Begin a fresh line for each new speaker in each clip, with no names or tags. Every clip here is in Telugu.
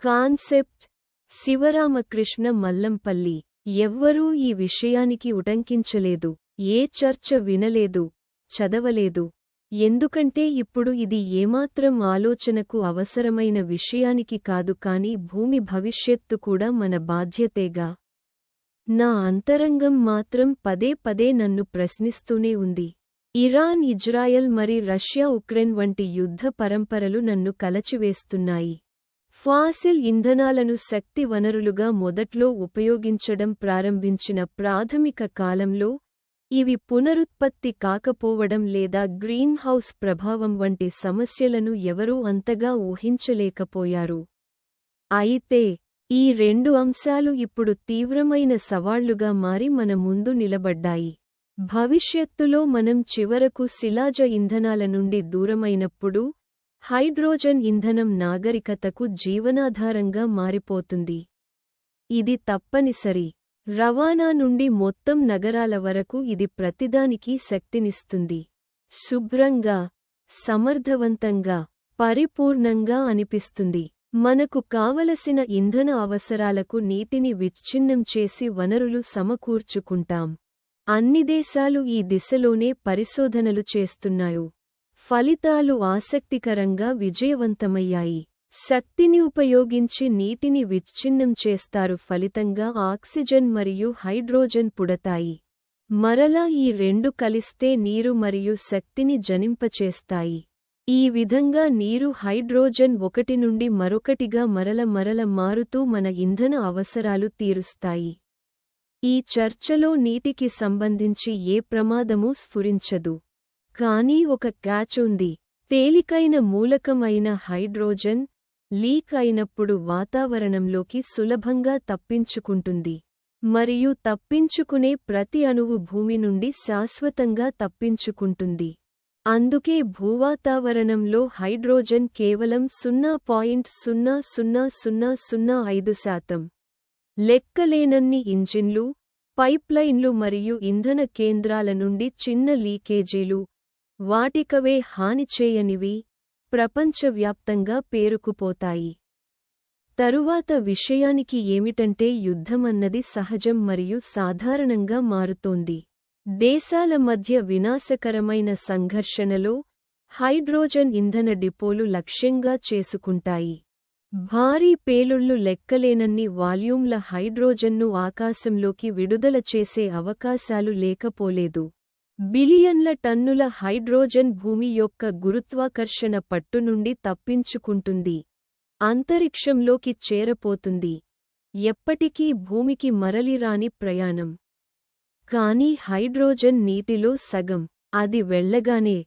కాన్సెప్ట్ శివరామకృష్ణ మల్లంపల్లి. ఎవ్వరూ ఈ విషయానికి ఉటంకించలేదు, ఏ చర్చ వినలేదు, చదవలేదు. ఎందుకంటే ఇప్పుడు ఇది ఏమాత్రం ఆలోచనకు అవసరమైన విషయానికి కాదు, కాని భూమి భవిష్యత్తు కూడా మన బాధ్యతేగా. నా అంతరంగం మాత్రం పదే పదే నన్ను ప్రశ్నిస్తూనే ఉంది. ఇరాన్, ఇజ్రాయెల్ మరి రష్యా, ఉక్రెయిన్ వంటి యుద్ధ పరంపరలు నన్ను కలచివేస్తున్నాయి. ఫాసిల్ ఇంధనాలను శక్తి వనరులుగా మొదట్లో ఉపయోగించడం ప్రారంభించిన ప్రాథమిక కాలంలో ఇవి పునరుత్పత్తి కాకపోవడం లేదా గ్రీన్ హౌస్ ప్రభావం వంటి సమస్యలను ఎవరూ అంతగా ఊహించలేకపోయారు. అయితే ఈ రెండు అంశాలు ఇప్పుడు తీవ్రమైన సవాళ్లుగా మారి మన ముందు నిలబడ్డాయి. భవిష్యత్తులో మనం చివరకు శిలాజ ఇంధనాల నుండి దూరమైనప్పుడు హైడ్రోజన్ ఇంధనం నాగరికతకు జీవనాధారంగా మారిపోతుంది. ఇది తప్పనిసరి. రవాణా నుండి మొత్తం నగరాల వరకు ఇది ప్రతిదానికీ శక్తినిస్తుంది. శుభ్రంగా, సమర్థవంతంగా, పరిపూర్ణంగా అనిపిస్తుంది. మనకు కావలసిన ఇంధన అవసరాలకు నీటిని విచ్ఛిన్నం చేసి వనరులు సమకూర్చుకుంటాం. అన్ని దేశాలు ఈ దిశలోనే పరిశోధనలు చేస్తున్నాయి. ఫలితాలు ఆసక్తికరంగా విజయవంతమయ్యాయి. శక్తిని ఉపయోగించి నీటిని విచ్ఛిన్నం చేస్తారు, ఫలితంగా ఆక్సిజన్ మరియు హైడ్రోజన్ పుడతాయి. మరలా ఈ రెండు కలిస్తే నీరు మరియు శక్తిని జనింపచేస్తాయి. ఈ విధంగా నీరు, హైడ్రోజన్ ఒకటి నుండి మరొకటిగా మరల మారుతూ మన ఇంధన అవసరాలు తీరుస్తాయి. ఈ చర్చలో నీటికి సంబంధించి ఏ ప్రమాదమూ స్ఫురించదు. కానీ ఒక క్యాచ్ ఉంది. తేలికైన మూలకం అయిన హైడ్రోజన్ లీక్ అయినప్పుడు వాతావరణంలోకి సులభంగా తప్పించుకుంటుంది, మరియు తప్పించుకునే ప్రతి అణువు భూమి నుండి శాశ్వతంగా తప్పించుకుంటుంది. అందుకే భూవాతావరణంలో హైడ్రోజన్ కేవలం 0.00005%. లెక్కలేనన్ని ఇంజిన్లు, పైప్లైన్లు మరియు ఇంధన కేంద్రాల నుండి చిన్న లీకేజీలు, వాటికవే హానిచేయనివి, ప్రపంచవ్యాప్తంగా పేరుకుపోతాయి. తరువాత విషయానికి ఏమిటంటే యుద్ధమన్నది సహజం మరియు సాధారణంగా మారుతోంది. దేశాల మధ్య వినాశకరమైన సంఘర్షణలో హైడ్రోజన్ ఇంధన డిపోలు లక్ష్యంగా చేసుకుంటాయి. భారీ పేలుళ్లు లెక్కలేనన్ని వాల్యూమ్ల హైడ్రోజన్ను ఆకాశంలోకి విడుదల చేసే అవకాశాలు లేకపోలేదు. బిలియన్ల టన్నుల హైడ్రోజన్ భూమి యొక్క గురుత్వాకర్షణ పట్టు నుండి తప్పించుకుంటుంది, అంతరిక్షంలోకి చేరపోతుంది. ఎప్పటికీ భూమికి మరలిరాని ప్రయాణం. కానీ హైడ్రోజన్ నీటిలో సగం. అది వెళ్ళగానే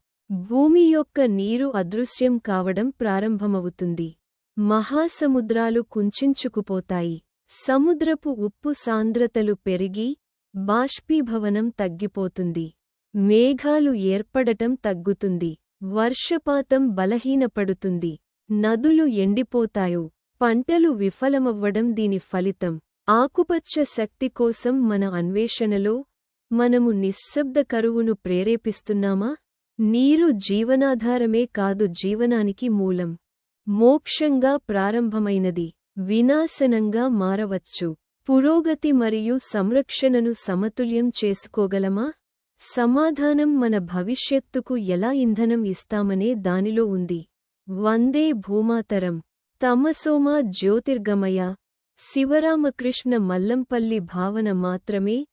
భూమి యొక్క నీరు అదృశ్యం కావడం ప్రారంభమవుతుంది. మహాసముద్రాలు కుంచించుకుపోతాయి. సముద్రపు ఉప్పు సాంద్రతలు పెరిగి బాష్పీభవనం తగ్గిపోతుంది. మేఘాలు ఏర్పడటం తగ్గుతుంది. వర్షపాతం బలహీనపడుతుంది. నదులు ఎండిపోతాయో. పంటలు విఫలమవ్వడం దీని ఫలితం. ఆకుపచ్చ శక్తి కోసం మన అన్వేషణలో మనము నిశ్శబ్ద కరువును ప్రేరేపిస్తున్నామా? నీరు జీవనాధారమే కాదు, జీవనానికి మూలం. మోక్షంగా ప్రారంభమైనది వినాశనంగా మారవచ్చు. పురోగతి మరియు సంరక్షణను సమతుల్యం చేసుకోగలమా? సమాధానం మన భవిష్యత్తుకు ఎలా ఇంధనం ఇస్తామనే దానిలో ఉంది. వందే భూమాతరం. తమసోమా జ్యోతిర్గమయ. శివరామకృష్ణ మల్లంపల్లి భావన మాత్రమే